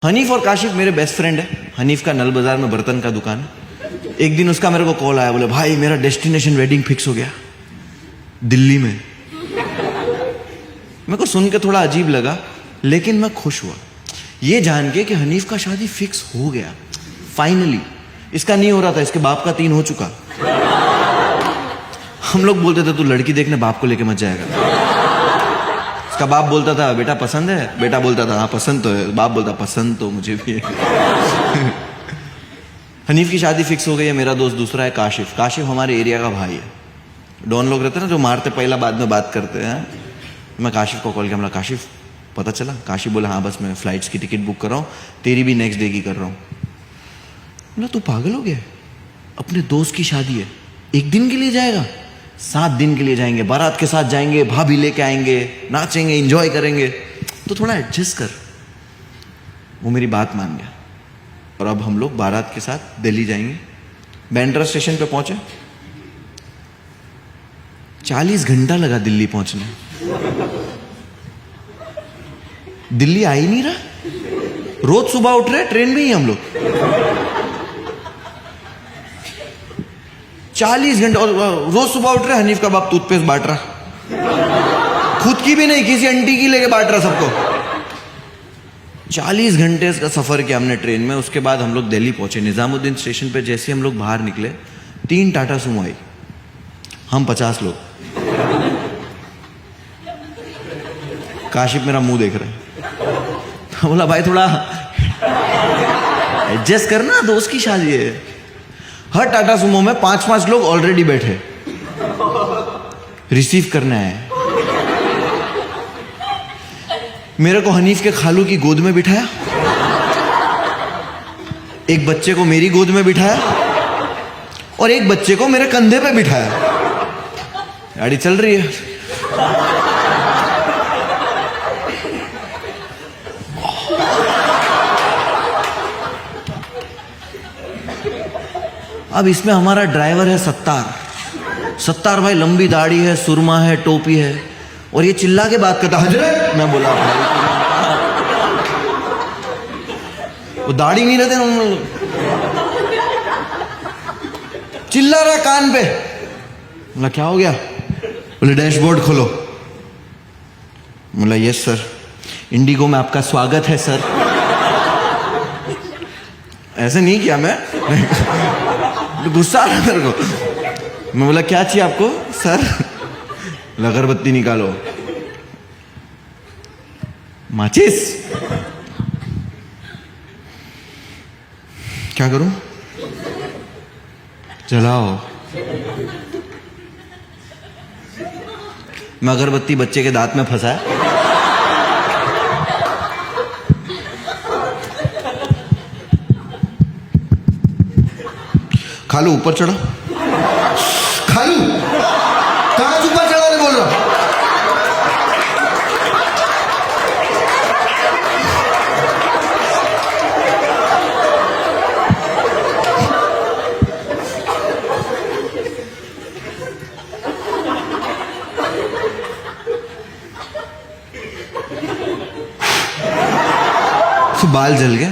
हनीफ और काशिफ मेरे best friend है। हनीफ का नल बाजार में बर्तन का दुकान है। एक दिन उसका मेरे को कॉल आया, बोले भाई मेरा डेस्टिनेशन वेडिंग फिक्स हो गया दिल्ली में। मेरे को सुन के थोड़ा अजीब लगा, लेकिन मैं खुश हुआ ये जान के कि हनीफ का शादी फिक्स हो गया फाइनली। इसका नहीं हो रहा था, इसके बाप का 3 हो चुका। हम लोग बोलते थे तू लड़की देखने बाप को लेके मत जाएगा। इसका बाप बोलता था बेटा पसंद है, बेटा बोलता था हाँ पसंद तो है, बाप बोलता पसंद तो मुझे भी है। हनीफ की शादी फिक्स हो गई है। मेरा दोस्त दूसरा है काशिफ। काशिफ हमारे एरिया का भाई है। डॉन लोग रहते हैं ना जो मारते पहला बाद में बात करते हैं। मैं काशिफ को कॉल किया, मतलब काशिफ पता चला? काशिफ बोला हाँ बस मैं फ्लाइट्स की टिकट बुक कर रहा हूँ, तेरी भी नेक्स्ट डे की कर रहा हूँ। बोला तू पागल हो गया, अपने दोस्त की शादी है, 1 दिन के लिए जाएगा? 7 दिन के लिए जाएंगे, बारात के साथ जाएंगे, भाभी लेके आएंगे, नाचेंगे, एंजॉय करेंगे, तो थोड़ा एडजस्ट कर। वो मेरी बात मान गया और अब हम लोग बारात के साथ दिल्ली जाएंगे। बैंड्रा स्टेशन पे पहुंचे, 40 घंटा लगा दिल्ली पहुंचने। दिल्ली आ ही नहीं रहा। रोज सुबह उठ रहे ट्रेन में ही हम लोग 40 घंटे, और रोज सुबह उठ रहे हनीफ का बाप टूथपेस्ट बांट रहा, खुद की भी नहीं किसी आंटी की लेके बांट रहा सबको। 40 घंटे का सफर किया हमने ट्रेन में। उसके बाद हम लोग दिल्ली पहुंचे। निजामुद्दीन स्टेशन पे जैसे हम लोग बाहर निकले, 3 टाटा सुमो आई, हम 50 लोग। काशिफ मेरा मुंह देख रहा है। बोला भाई थोड़ा एडजस्ट करना, दोस्त की शादी है। हर टाटा सुमो में 5-5 लोग ऑलरेडी बैठे, रिसीव करना है। मेरे को हनीफ के खालू की गोद में बिठाया, एक बच्चे को मेरी गोद में बिठाया और एक बच्चे को मेरे कंधे पे बिठाया। गाड़ी चल रही है। अब इसमें हमारा ड्राइवर है सत्तार भाई, लंबी दाढ़ी है, सुरमा है, टोपी है, और ये चिल्ला के बात करता हजरत। मैं बोला वो दाढ़ी नहीं रहते ना, चिल्ला रहा कान पे। बोला क्या हो गया? बोले डैशबोर्ड खोलो। बोला यस सर, इंडिगो में आपका स्वागत है सर। ऐसे नहीं किया मैं, गुस्सा आ रहा मेरे को। मैं बोला क्या चाहिए आपको सर? अगरबत्ती निकालो। माचिस? क्या करूं? जलाओ। मैं अगरबत्ती बच्चे के दांत में फंसाया। खालू ऊपर चढ़ा। खालू कहां ऊपर चढ़ाने बोल रहा? तो बाल जल गए।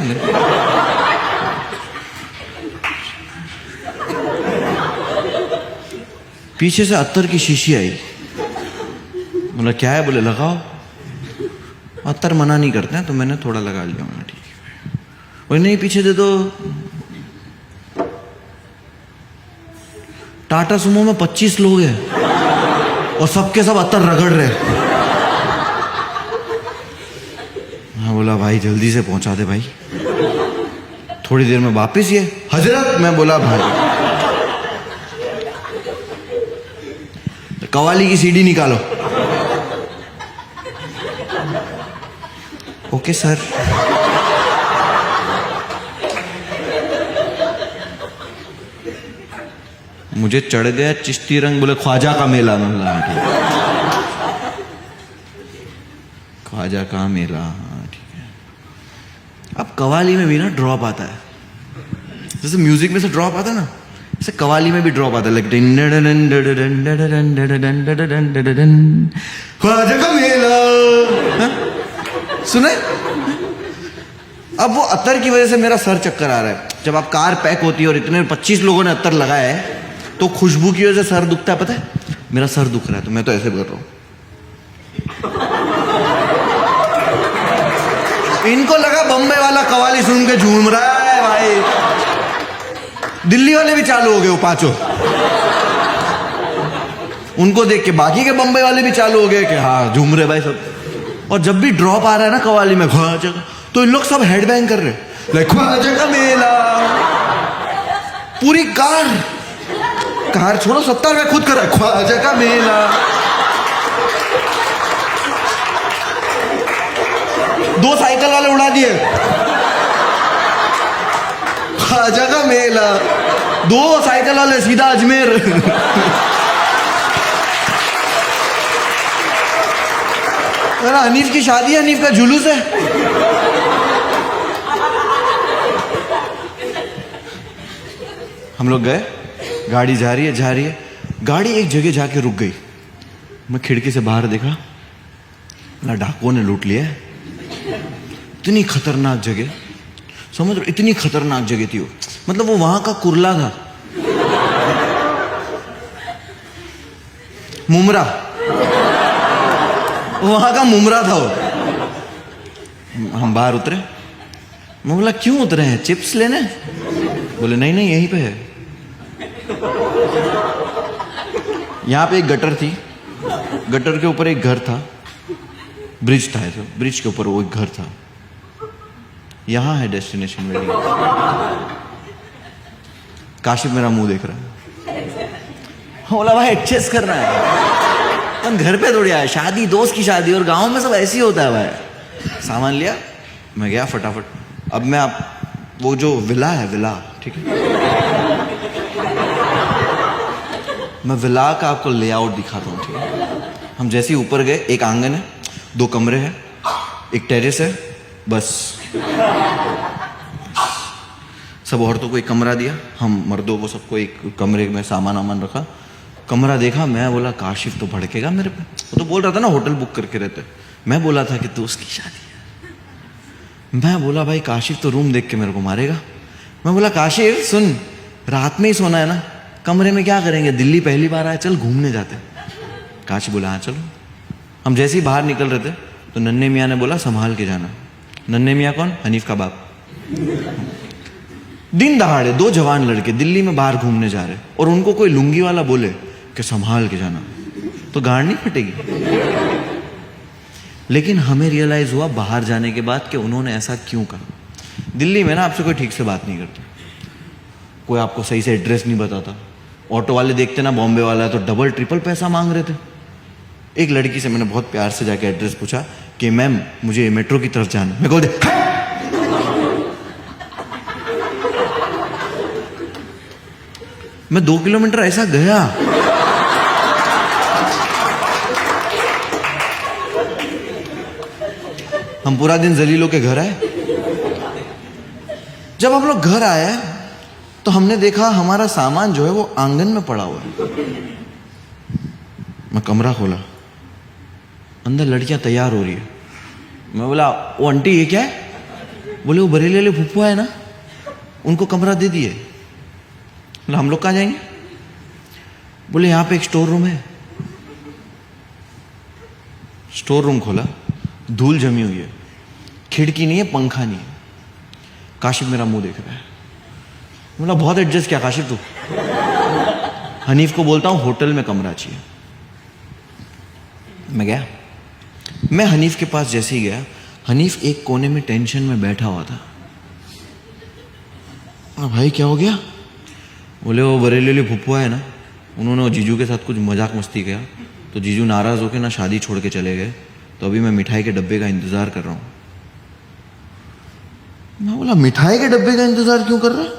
पीछे से अत्तर की शीशी आई। बोला क्या है? बोले लगाओ। अत्तर मना नहीं करते हैं तो मैंने थोड़ा लगा लिया। ठीक है। बोले नहीं पीछे दे दो। टाटा सुमो में 25 लोग हैं और सबके सब अत्तर रगड़ रहे। मैं बोला भाई जल्दी से पहुंचा दे भाई, थोड़ी देर में वापिस ये हजरत। मैं बोला भाई कवाली की सीडी निकालो। Okay sir. मुझे चढ़ गया चिश्ती रंग। बोले ख्वाजा का मेला। ख्वाजा का मेला, ठीक है। अब कवाली में भी ना ड्रॉप आता है, जैसे म्यूजिक में से ड्रॉप आता है ना, ऐसे कवाली में भी ड्रॉप आता है। ख्वाजा का मेला सुने? अब वो अत्तर की वजह से मेरा सर चक्कर आ रहा है। जब आप कार पैक होती है और इतने 25 लोगों ने अत्तर लगाया है तो खुशबू की वजह से सर दुखता है, पता है? मेरा सर दुख रहा है तो मैं तो ऐसे कर रहा हूं। इनको लगा बम्बे वाला कवाली सुन के झूम रहा है भाई। दिल्ली वाले भी चालू हो गए, वो पांचों। उनको देख के बाकी के बम्बई वाले भी चालू हो गए कि हाँ झूम रहे भाई सब। और जब भी ड्रॉप आ रहा है ना कवाली में ख्वाजा, तो इन लोग सब हेडबैंग कर रहे, लाइक ख्वाजा का मेला। पूरी कार छोड़ो, 70 में खुद कर रहा है ख्वाजा का मेला। 2 साइकिल वाले उड़ा दिए, ख्वाजा का मेला। 2 साइकिल वाले सीधा अजमेर। हनीफ की शादी है, हनीफ का जुलूस है। हम लोग गए, गाड़ी जा रही है। गाड़ी एक जगह जाके रुक गई। मैं खिड़की से बाहर देखा, ना डाकुओं ने लूट लिया है। इतनी खतरनाक जगह, समझ रहे? इतनी खतरनाक जगह थी वो। मतलब वो वहां का कुर्ला था, मुमरा, वहां का मुमरा था वो। हम बाहर उतरे। मैं बोला क्यों उतरे हैं, चिप्स लेने? बोले नहीं यहीं पे है। यहां पे एक गटर थी, गटर के ऊपर एक घर था, ब्रिज था, ऐसे ब्रिज के ऊपर वो एक घर था। यहां है डेस्टिनेशन वेडिंग। काशिफ मेरा मुंह देख रहा है। बोला भाई एडजस्ट करना है, हम घर पे थोड़ी आए, शादी, दोस्त की शादी, और गांव में सब ऐसे ही होता है भाई। सामान लिया, मैं गया फटाफट। अब मैं वो जो विला है, विला, ठीक है, मैं विला का आपको लेआउट दिखाता हूँ, ठीक है? हम जैसे ही ऊपर गए, एक आंगन है, 2 कमरे हैं, एक टेरेस है, बस। सब औरतों को एक कमरा दिया, हम मर्दों को सबको एक कमरे में सामान रखा। कमरा देखा, मैं बोला काशिफ तो भड़केगा मेरे पे। वो तो बोल रहा था ना होटल बुक करके रहते। मैं बोला था कि दोस्त की शादी है। मैं बोला भाई काशिफ तो रूम देख के मेरे को मारेगा। मैं बोला काशिफ सुन, रात में ही सोना है ना, कमरे में क्या करेंगे, दिल्ली पहली बार आए, चल घूमने जाते। काशिफ बोला हाँ चलो। हम जैसे ही बाहर निकल रहे थे तो नन्हे मियाँ ने बोला संभाल के जाना। नन्हे मियाँ कौन? हनीफ का बाप। दिन दहाड़े 2 जवान लड़के दिल्ली में बाहर घूमने जा रहे, और उनको कोई लुंगी वाला बोले कि संभाल के जाना, तो गाड़ नहीं फटेगी। लेकिन हमें रियलाइज हुआ बाहर जाने के बाद कि उन्होंने ऐसा क्यों कहा। दिल्ली में ना आपसे कोई ठीक से बात नहीं करता, कोई आपको सही से एड्रेस नहीं बताता। ऑटो वाले देखते ना बॉम्बे वाला है तो डबल ट्रिपल पैसा मांग रहे थे। एक लड़की से मैंने बहुत प्यार से जाके एड्रेस पूछा कि मैम मुझे मेट्रो की तरफ जाना। मैं बोल मैं 2 किलोमीटर ऐसा गया, हम पूरा दिन जलीलों के घर आए। जब हम लोग घर आए तो हमने देखा हमारा सामान जो है वो आंगन में पड़ा हुआ है। मैं कमरा खोला, अंदर लड़कियां तैयार हो रही है। मैं बोला वो आंटी ये क्या है? बोले वो बरेली वाले फुफुआ है ना, उनको कमरा दे दिए। हम लोग कहाँ जाएंगे? बोले यहां पे एक स्टोर रूम है। स्टोर रूम खोला, धूल जमी हुई है, खिड़की नहीं है, पंखा नहीं है। काशिफ मेरा मुंह देख रहा है। बोला बहुत एडजस्ट किया काशिफ तू। हनीफ को बोलता हूं होटल में कमरा चाहिए। मैं गया, मैं हनीफ के पास जैसे ही गया, हनीफ एक कोने में टेंशन में बैठा हुआ था। भाई क्या हो गया? बोले वो बरेली फुफुआ है ना, उन्होंने जीजू के साथ कुछ मजाक मस्ती किया, तो जीजू नाराज होकर ना शादी छोड़ के चले गए, तो अभी मैं मिठाई के डब्बे का इंतजार कर रहा हूं। मैं बोला मिठाई के डब्बे का इंतजार क्यों कर रहा है?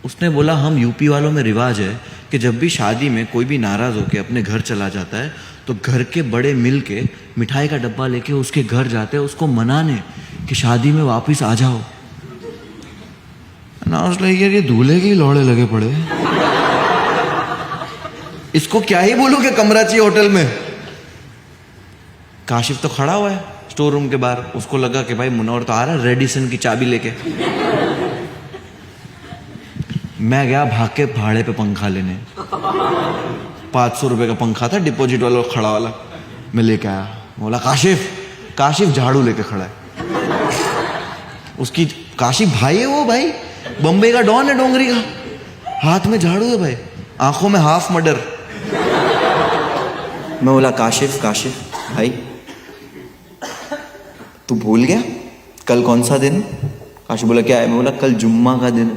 उसने बोला हम यूपी वालों में रिवाज है कि जब भी शादी में कोई भी नाराज होकर अपने घर चला जाता है तो घर के बड़े मिल के मिठाई का डब्बा लेके उसके घर जाते हैं उसको मनाने कि शादी में वापिस आ जाओ। ना उसने यार ये दूल्हे के लौड़े लगे पड़े, इसको क्या ही बोलूं कि कमरा चाहिए होटल में। काशिफ तो खड़ा हुआ है स्टोर रूम के बाहर। उसको लगा कि भाई मुनव्वर तो आ रहा है रेडिसन की चाबी लेके। मैं गया भाग के भाड़े पे पंखा लेने। 500 रुपए का पंखा था, डिपॉजिट वाला खड़ा वाला। मैं लेके आया, बोला काशिफ झाड़ू लेके खड़ा है। उसकी काशिफ भाई है वो, भाई बम्बई का डॉन है, डोंगरी का। हाथ में झाड़ू है भाई, आंखों में हाफ मर्डर। मैं बोला काशिफ भाई तू भूल गया कल कौन सा दिन? काशिफ बोला क्या है? मैं बोला कल जुम्मा का दिन,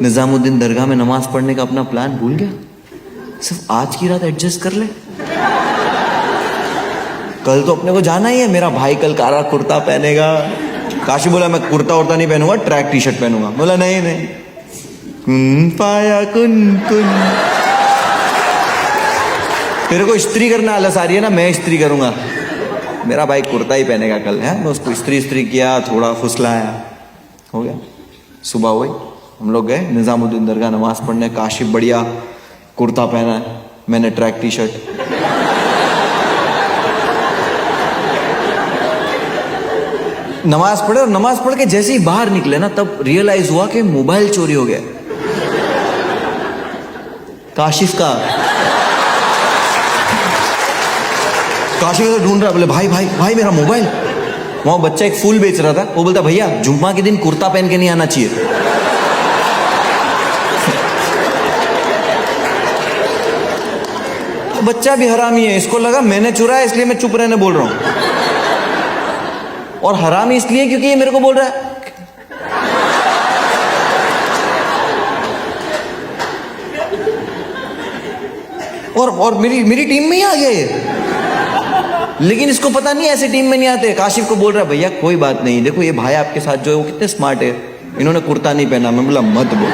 निजामुद्दीन दरगाह में नमाज पढ़ने का अपना प्लान भूल गया? सिर्फ आज की रात एडजस्ट कर ले, कल तो अपने को जाना ही है। मेरा भाई कल काला कुर्ता पहनेगा। काशिफ बोला मैं कुर्ता उर्ता नहीं पहनूंगा, ट्रैक टी शर्ट पहनूंगा। बोला नहीं कुन पाया कुन। तेरे को इस्त्री करना आलस आ रही है ना, मैं इस्त्री करूंगा। मेरा भाई कुर्ता ही पहनेगा कल है। मैं उसको इस्त्री किया, थोड़ा फुसलाया, हो गया। सुबह हुई, हम लोग गए निजामुद्दीन दरगाह नमाज पढ़ने। काशिफ बढ़िया कुर्ता पहना है, मैंने ट्रैक टी शर्ट। नमाज पढ़े और नमाज पढ़ के जैसे ही बाहर निकले ना, तब रियलाइज हुआ कि मोबाइल चोरी हो गया काशिफ का। काशिफ को ढूंढ रहा, बोले भाई मेरा मोबाइल। वहां बच्चा एक फूल बेच रहा था, वो बोलता भैया जुम्मा के दिन कुर्ता पहन के नहीं आना चाहिए। बच्चा भी हरामी है, इसको लगा मैंने चुराया इसलिए मैं चुप रहने बोल रहा हूं। और हरामी इसलिए क्योंकि ये मेरे को बोल रहा है। और मेरी टीम में ही आ गया ये। लेकिन इसको पता नहीं ऐसे टीम में नहीं आते। काशिफ को बोल रहा है भैया कोई बात नहीं, देखो ये भाई आपके साथ जो है वो कितने स्मार्ट है, इन्होंने कुर्ता नहीं पहना। मैं बोला मत बोल।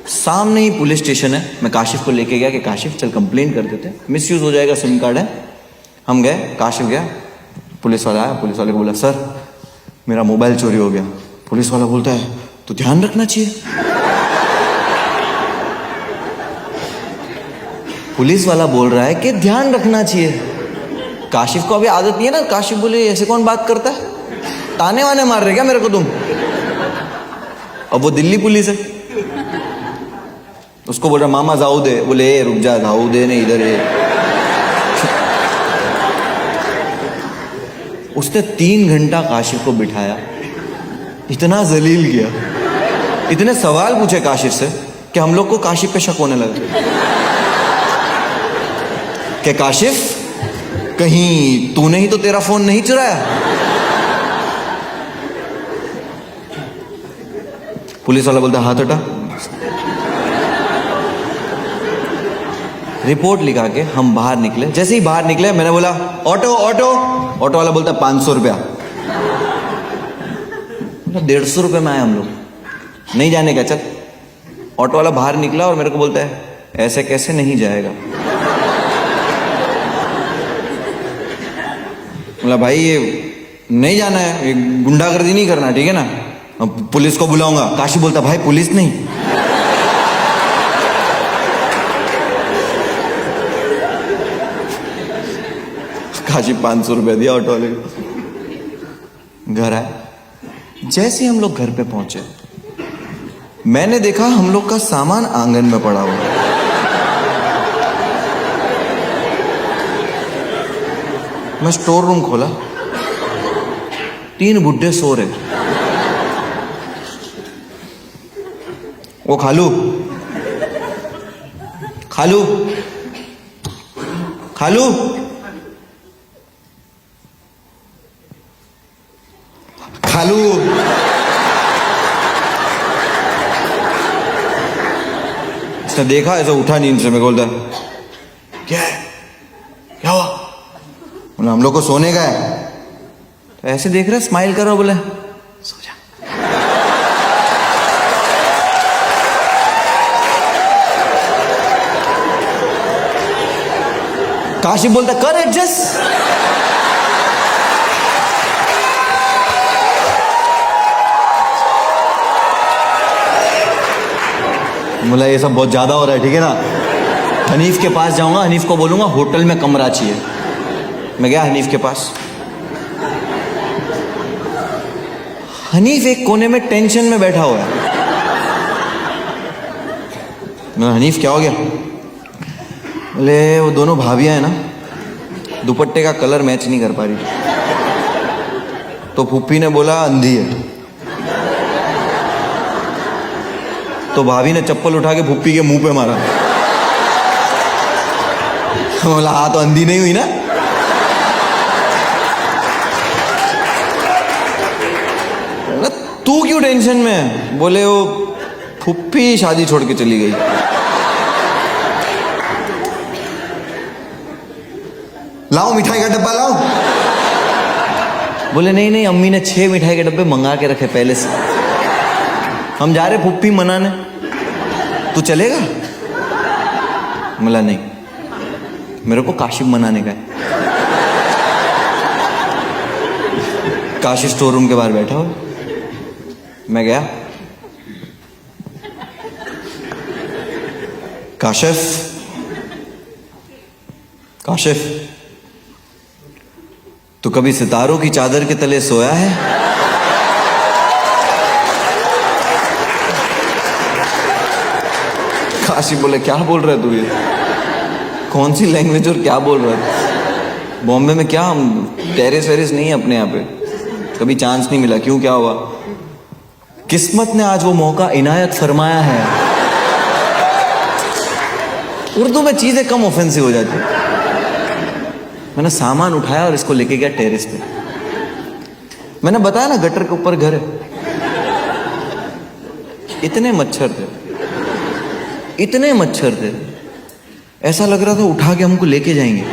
सामने ही पुलिस स्टेशन है। मैं काशिफ को लेके गया कि काशिफ चल कंप्लेंट कर देते, मिस यूज हो जाएगा, सिम कार्ड है। हम गए, काशिफ गया, पुलिस वाला आया। पुलिस वाले को बोला सर मेरा मोबाइल चोरी हो गया। पुलिस वाला बोलता है तो ध्यान रखना चाहिए। पुलिस वाला बोल रहा है कि ध्यान रखना चाहिए। काशिफ को अभी आदत नहीं है ना। काशिफ बोले ऐसे कौन बात करता है, ताने वाने मार रहे क्या मेरे को तुम? अब वो दिल्ली पुलिस है, उसको बोल रहा मामा जाऊ दे। बोले रुक जा, जाऊ दे नहीं, इधर है। उसने 3 घंटा काशिफ को बिठाया, इतना जलील किया, इतने सवाल पूछे काशिफ से कि हम लोग को काशिफ पे शक होने लगा कि काशिफ कहीं तूने ही तो तेरा फोन नहीं चुराया। पुलिस वाला बोलता हाथ हटा। रिपोर्ट लिखा के हम बाहर निकले। जैसे ही बाहर निकले मैंने बोला ऑटो ऑटो। ऑटो वाला बोलता 500 रुपया। 150 रुपये में आए हम लोग, नहीं जाने का चल। ऑटो वाला बाहर निकला और मेरे को बोलता है ऐसे कैसे नहीं जाएगा। बोला भाई ये नहीं जाना है, ये गुंडागर्दी नहीं करना, ठीक है ना, अब पुलिस को बुलाऊंगा। काशी बोलता भाई पुलिस नहीं। काशी 500 रुपये दिया ऑटो वाले को। घर आए। जैसे हम लोग घर पे पहुंचे मैंने देखा हम लोग का सामान आंगन में पड़ा हुआ। मैं स्टोर रूम खोला, 3 बुड्ढे सो रहे। वो खालू खालू खालू खालू उसने देखा, ऐसा उठा नींद से, मैं बोलता क्या है, क्या हुआ? बोला हम लोग को सोने का है। तो ऐसे देख रहे, स्माइल करो, बोले सो जा। काशी बोलता कर एडजस्ट। बोला ये सब बहुत ज्यादा हो रहा है, ठीक है ना। हनीफ के पास जाऊंगा, हनीफ को बोलूंगा होटल में कमरा चाहिए। मैं गया हनीफ के पास। हनीफ एक कोने में टेंशन में बैठा हुआ है। मैं, हनीफ क्या हो गया? बोले वो दोनों भाभियां हैं ना, दुपट्टे का कलर मैच नहीं कर पा रही। तो फूफी ने बोला अंधी है। तो भाभी ने चप्पल उठा के फूफी के मुंह पे मारा। बोला हाँ तो अंधी नहीं हुई ना। तू क्यों टेंशन में है? बोले वो फूफी शादी छोड़ के चली गई। लाओ मिठाई का डब्बा लाओ। बोले नहीं नहीं, अम्मी ने 6 मिठाई के डब्बे मंगा के रखे पहले से, हम जा रहे फूफी मनाने, तू चलेगा? बोला नहीं, मेरे को काशिफ मनाने का है। काशिफ स्टोर रूम के बाहर बैठा हो। मैं गया, काशिफ काशिफ तू कभी सितारों की चादर के तले सोया है? काशिफ बोले क्या बोल रहा है तू, ये कौन सी लैंग्वेज और क्या बोल रहा है? बॉम्बे में क्या टेरेस वेरेस नहीं है अपने यहाँ पे, कभी चांस नहीं मिला। क्यों, क्या हुआ? किस्मत ने आज वो मौका इनायत फरमाया है। उर्दू में चीजें कम ऑफेंसिव हो जाती। मैंने सामान उठाया और इसको लेके गया टेरेस पे। मैंने बताया ना गटर के ऊपर घर है। इतने मच्छर थे, इतने मच्छर थे, ऐसा लग रहा था उठा के हमको लेके जाएंगे।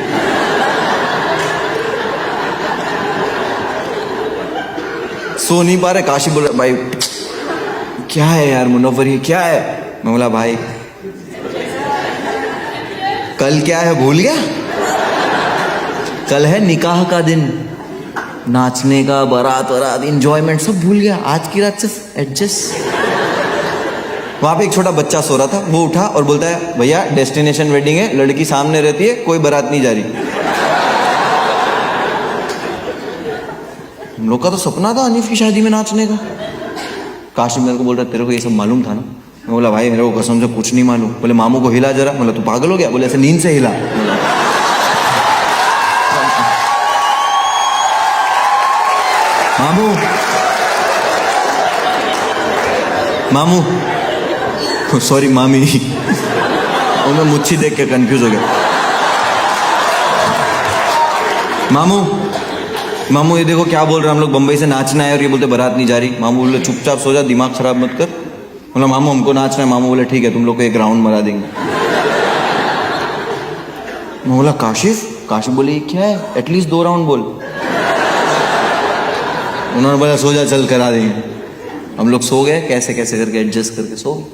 सो नहीं पा रहे। काशी बोल रहा भाई क्या है यार मुनव्वर, ये क्या है? मैं बोला भाई कल क्या है भूल गया? कल है निकाह का दिन, नाचने का, बारात वरात, एंजॉयमेंट सब भूल गया। आज की रात सिर्फ एडजस्ट। वहां पे एक छोटा बच्चा सो रहा था, वो उठा और बोलता है भैया डेस्टिनेशन वेडिंग है, लड़की सामने रहती है, कोई बारात नहीं जा रही। हम लोग का तो सपना था हनीफ की शादी में नाचने का। काशिफ मेरे को बोल रहा तेरे को ये सब मालूम था ना? मैं बोला भाई मेरे को कसम से कुछ नहीं मालूम। बोले मामू को हिला जरा। बोला तू पागल हो गया? बोले ऐसे नींद से हिला। मामू मामू सॉरी मामी। और मैं मुच्छी देख के कंफ्यूज हो गया। मामू मामू ये देखो क्या बोल रहे हैं, हम लोग बंबई से नाचना है और ये बोलते बारात नहीं जा रही। मामू बोले चुपचाप सो जा, दिमाग खराब मत कर। बोला मामू हमको नाचना है। मामू बोले ठीक है तुम लोग को एक राउंड मरा देंगे। मैं बोला काशिफ? काशिफ बोले ये क्या है, एटलीस्ट 2 राउंड बोल। उन्होंने बोला सो जा चल करा देंगे। हम लोग सो गए, कैसे कैसे करके एडजस्ट करके सो गए।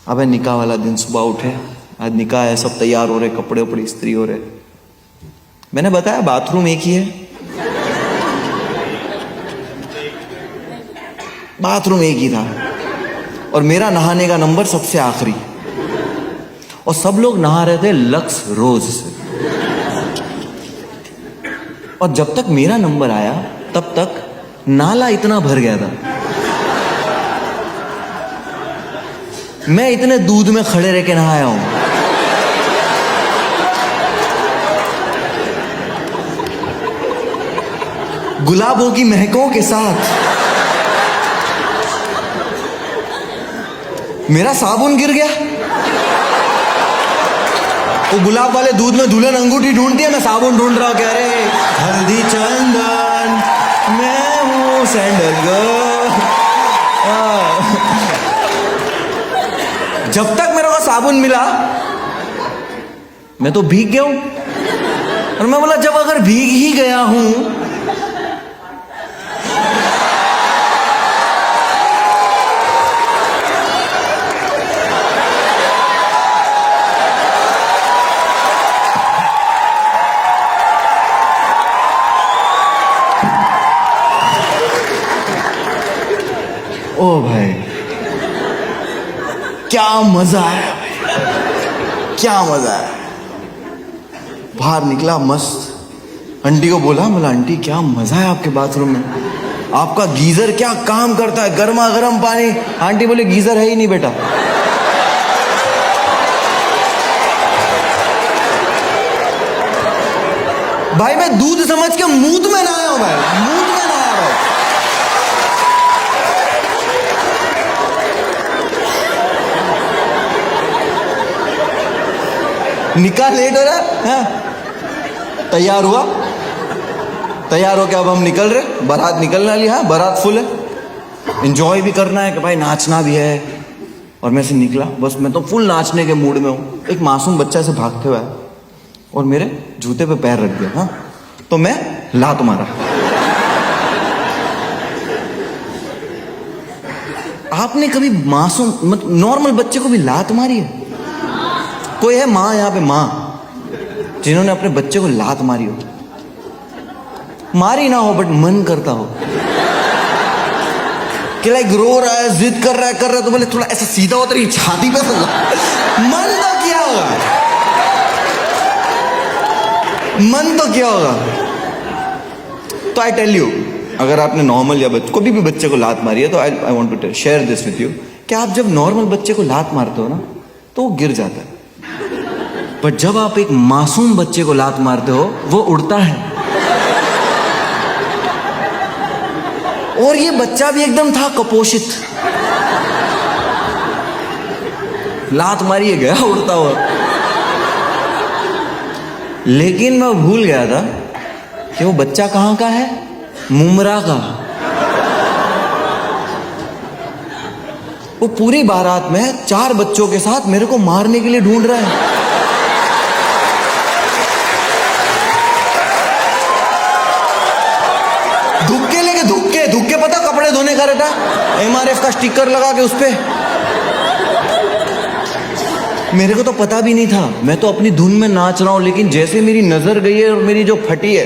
अब है निकाह वाला दिन, सुबह उठे, आज निकाह है, सब तैयार हो रहे, कपड़े उपड़े इस्त्री हो रहे। मैंने बताया बाथरूम एक ही है, बाथरूम एक ही था और मेरा नहाने का नंबर सबसे आखिरी। और सब लोग नहा रहे थे लक्स रोज से। और जब तक मेरा नंबर आया तब तक नाला इतना भर गया था, मैं इतने दूध में खड़े रह के नहाया हूं। गुलाबों की महकों के साथ मेरा साबुन गिर गया। वो गुलाब वाले दूध में दुल्हन अंगूठी ढूंढती है, मैं साबुन ढूंढ रहा हूं। कह रहे हल्दी चंदन मैं हूं सैंडल गर्ल। जब तक मेरे को साबुन मिला मैं तो भीग गया हूं। और मैं बोला जब अगर भीग ही गया हूं ओ भाई क्या मजा आया भाई, क्या मजा है। बाहर निकला मस्त, आंटी को बोला आंटी क्या मजा है आपके बाथरूम में, आपका गीजर क्या काम करता है, गर्मा गर्म पानी। आंटी बोले गीजर है ही नहीं बेटा। भाई मैं दूध समझ के मूत में ना आया हूं भाई, मूत में ना आया भाई। निकाह लेट हो रहा है, तैयार हुआ, तैयार हो के अब हम निकल रहे, बारात निकलने वाली। हाँ बारात फुल है, एंजॉय भी करना है कि भाई नाचना भी है। और मैं से निकला, बस मैं तो फुल नाचने के मूड में हूँ। एक मासूम बच्चा से भागते हुए आया और मेरे जूते पे पैर रख दिया। हाँ तो मैं लात मारा। आपने कभी मासूम नॉर्मल बच्चे को भी लात मारी है? कोई है माँ यहाँ पे, माँ जिन्होंने अपने बच्चे को लात मारी हो? मारी ना हो बट मन करता हो कि लाइक रो रहा है, जिद कर रहा है तो बोले थोड़ा ऐसा सीधा हो तेरी छाती पे तो मन तो क्या होगा, मन तो क्या होगा। तो आई टेल यू, अगर आपने नॉर्मल या कोई भी बच्चे को लात मारी है तो I want to share this with you कि आप जब नॉर्मल बच्चे को लात मारते हो ना तो वो गिर जाता है, पर जब आप एक मासूम बच्चे को लात मारते हो वो उड़ता है। और ये बच्चा भी एकदम था कपोषित, लात मारी गया उड़ता हुआ। लेकिन मैं भूल गया था कि वो बच्चा कहां का है, मुमरा का। वो पूरी बारात में 4 बच्चों के साथ मेरे को मारने के लिए ढूंढ रहा है। धुक्के पता कपड़े धोने का रहता, MRF का स्टिकर लगा के उस पे। मेरे को तो पता भी नहीं था, मैं तो अपनी धुन में नाच रहा हूं, लेकिन जैसे मेरी नजर गई है और मेरी जो फटी है,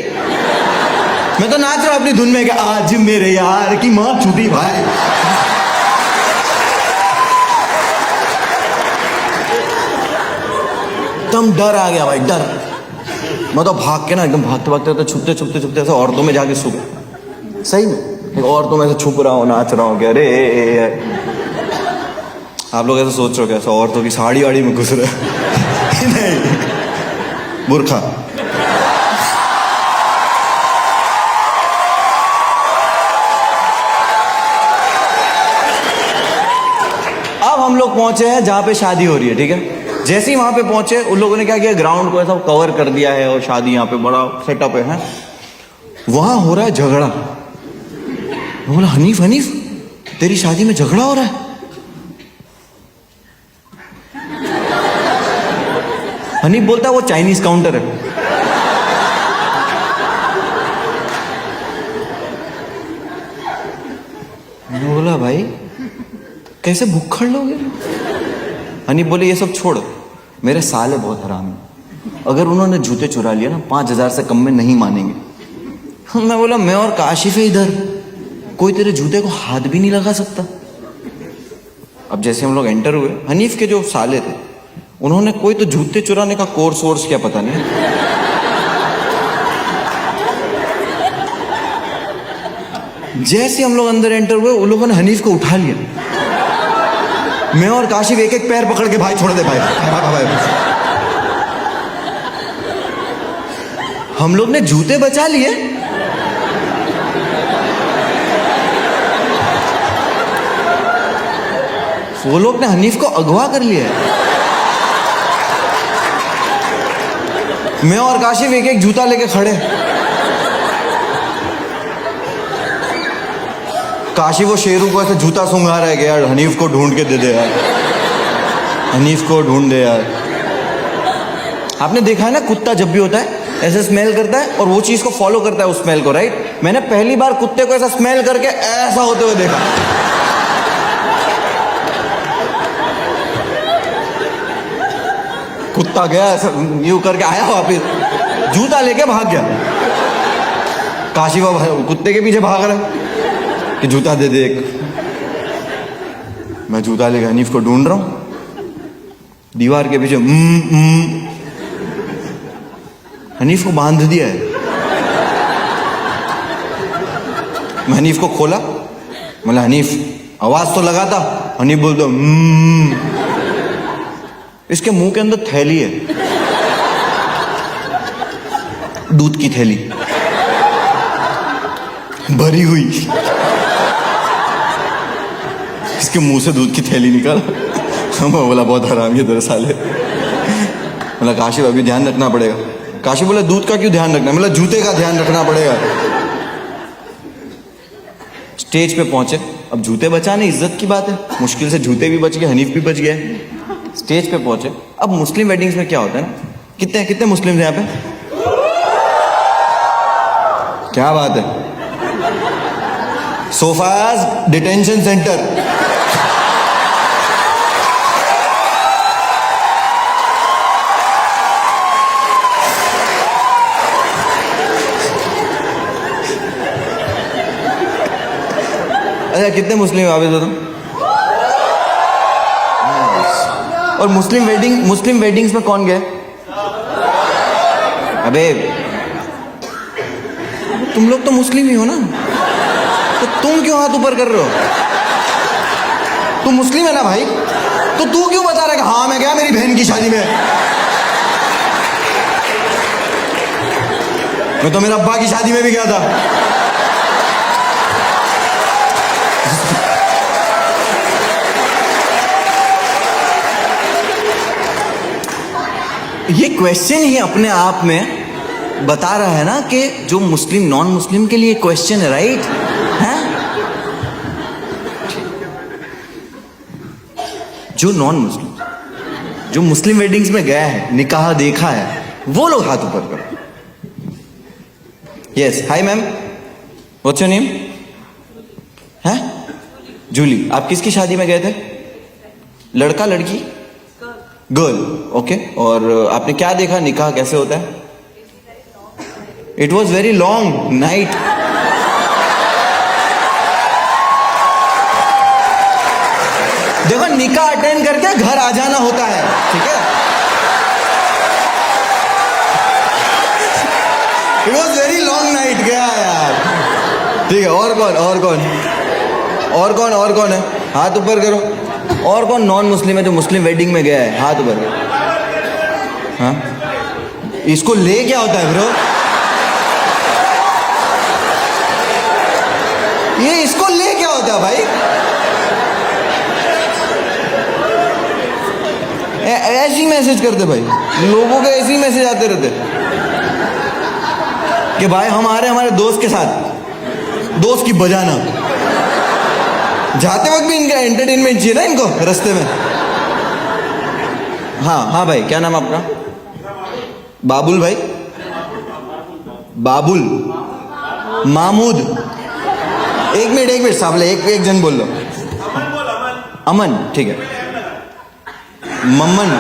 मैं तो नाच रहा हूं अपनी धुन में कि आज मेरे यार की मां छूटी भाई। एकदम डर आ गया भाई, डर। मैं तो भाग के ना एकदम भागते भागते छुपते ऐसे औरतों में जाके सो गया। सही में और तो मैं ऐसे छुप रहा हूँ, नाच रहा हूँ, कह अरे आप लोग ऐसे सोच रहे हो कैसे औरतों की साड़ी वाड़ी में घुस रहे नहीं, बुर्खा। अब हम लोग पहुंचे हैं जहां पे शादी हो रही है, ठीक है। जैसे ही वहां पे पहुंचे उन लोगों ने क्या किया, ग्राउंड को ऐसा कवर कर दिया है और शादी यहाँ पे बड़ा सेटअप है। वहां हो रहा है झगड़ा। मैं बोला हनीफ तेरी शादी में झगड़ा हो रहा है? हनीफ बोलता है वो चाइनीज काउंटर है। मैंने बोला भाई कैसे भुक्खड़ लोग हैं? हनीफ बोले ये सब छोड़, मेरे साले बहुत हरामी, अगर उन्होंने जूते चुरा लिया ना 5000 से कम में नहीं मानेंगे। मैं बोला मैं और काशिफ है इधर, कोई तेरे जूते को हाथ भी नहीं लगा सकता। अब जैसे हम लोग एंटर हुए, हनीफ के जो साले थे उन्होंने कोई तो जूते चुराने का कोर्स वोर्स क्या पता नहीं, जैसे हम लोग अंदर एंटर हुए उन लोगों ने हनीफ को उठा लिया। मैं और काशिफ एक एक पैर पकड़ के भाई छोड़ दे भाई, भाई। हम लोग ने जूते बचा लिए, वो लोग ने हनीफ को अगवा कर लिया है। मैं और काशिफ एक एक जूता लेके खड़े। काशिफ वो शेरू को ऐसे जूता सूंघा रहा है कि यार हनीफ को ढूंढ के दे दे यार, हनीफ को ढूंढ दे यार। आपने देखा है ना कुत्ता जब भी होता है ऐसे स्मेल करता है और वो चीज को फॉलो करता है उस स्मेल को, राइट। मैंने पहली बार कुत्ते को ऐसा स्मेल करके ऐसा होते हुए देखा। कुत्ता गया ऐसा यूं करके आया, वापिस जूता लेके भाग गया। काशिफा कुत्ते के पीछे भाग रहा है कि जूता दे दे एक। मैं जूता लेके हनीफ को ढूंढ रहा हूं, दीवार के पीछे हनीफ को बांध दिया है। मैं हनीफ को खोला, बोला हनीफ आवाज तो लगाता। हनीफ बोलता इसके मुंह के अंदर थैली है, दूध की थैली भरी हुई। इसके मुंह से दूध की थैली निकाला। मैं बोला बहुत हरामी है तेरे साले। बोला काशिफ अभी ध्यान रखना पड़ेगा। काशिफ बोला दूध का क्यों ध्यान रखना? बोला जूते का ध्यान रखना पड़ेगा। स्टेज पे पहुंचे, अब जूते बचाने इज्जत की बात है, मुश्किल से जूते भी बच गए, हनीफ भी बच गया। स्टेज पे पहुंचे। अब मुस्लिम वेडिंग्स में क्या होता है ना, कितने मुस्लिम यहाँ पे? क्या बात है, सोफाज डिटेंशन सेंटर। अच्छा कितने मुस्लिम आप तो? और मुस्लिम वेडिंग्स में कौन गए? अबे तुम लोग तो मुस्लिम ही हो ना, तो तुम क्यों हाथ ऊपर कर रहे हो? तू मुस्लिम है ना भाई, तो तू क्यों बता रहा है कि हाँ मैं गया मेरी बहन की शादी में? मैं तो मेरे अब्बा की शादी में भी गया था। ये क्वेश्चन ही अपने आप में बता रहा है ना कि जो मुस्लिम नॉन मुस्लिम के लिए क्वेश्चन है, राइट है? जो नॉन मुस्लिम, जो मुस्लिम वेडिंग्स में गया है, निकाह देखा है, वो लोग हाथ ऊपर करो। Yes, hi ma'am, what's your name? है जूली। आप किसकी शादी में गए थे? लड़का लड़की? Girl, okay. और आपने क्या देखा, निकाह कैसे होता है? It was very long night. देखो निकाह अटेंड करके घर आ जाना होता है, ठीक है? It was very long night. गया यार, ठीक है। और कौन है? हाथ ऊपर करो। और कौन नॉन मुस्लिम है जो मुस्लिम वेडिंग में गया है? हाथ ऊपर करो। हाँ, इसको ले क्या होता है ब्रो? ये इसको ले क्या होता है भाई? ऐसी मैसेज करते भाई, लोगों के ऐसे ही मैसेज आते रहते कि भाई हम आ रहे हमारे दोस्त के साथ, दोस्त की बजाना। जाते वक्त भी इनका एंटरटेनमेंट चाहिए ना इनको रास्ते में। हाँ भाई, क्या नाम आपका? बाबुल भाई? बाबुल, मामूद। एक मिनट साबले, एक जन बोल लो। अमन, ठीक है। मम्मन,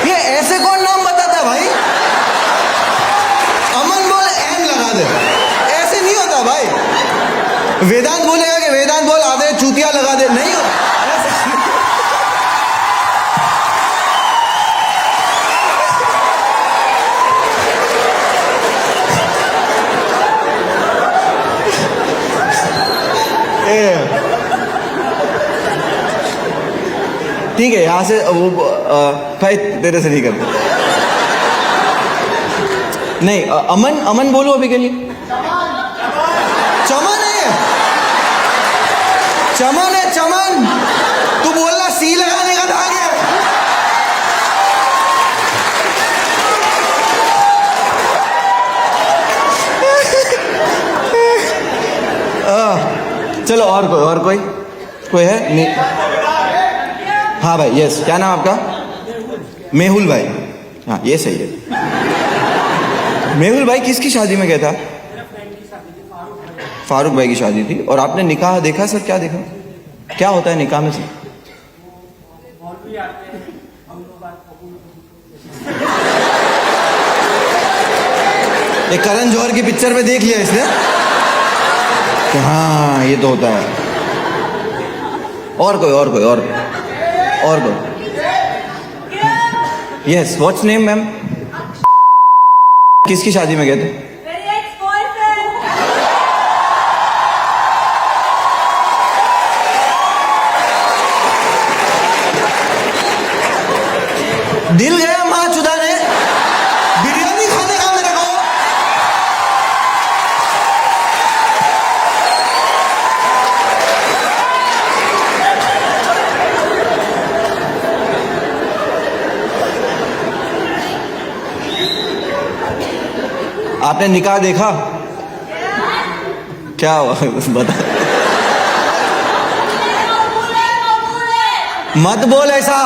ये ऐसे कौन नाम बताता है भाई? अमन बोले एम लगा दे, ऐसे नहीं होता भाई। वेदांत बोलेगा कि वेदांत बोल आधे चूतिया लगा दे, नहीं होता। ठीक है, यहां से वो भाई तेरे से नहीं करते। नहीं, अमन बोलो अभी के लिए। चमन है, चमन। तू बोलना सी लगाने का धागे। चलो और कोई है? नहीं। हाँ भाई, यस, क्या नाम आपका? मेहुल भाई। हाँ, ये सही है। मेहुल भाई किसकी शादी में गया था? फारूक भाई की शादी थी। और आपने निकाह देखा सर? क्या देखा, क्या होता है निकाह में से? एक करण जौहर की पिक्चर में देख लिया इसने कि हाँ ये तो होता है। और कोई यस व्हाट्स नेम मैम? किसकी शादी में गए थे? दिल गया माँ चुदा ने, बिरयानी खाने का मेरे को। आपने निकाह देखा? क्या हुआ बता। मत बोल ऐसा,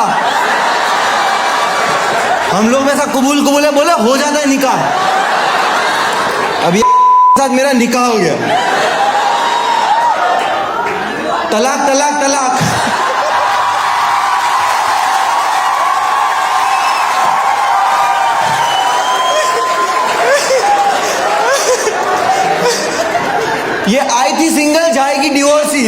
हम लोग में ऐसा कबूल है बोले हो जाता है निकाह। अभी साथ मेरा निकाह हो गया, तलाक तलाक तलाक। ये आई थी सिंगल, जाएगी डिवोर्सी।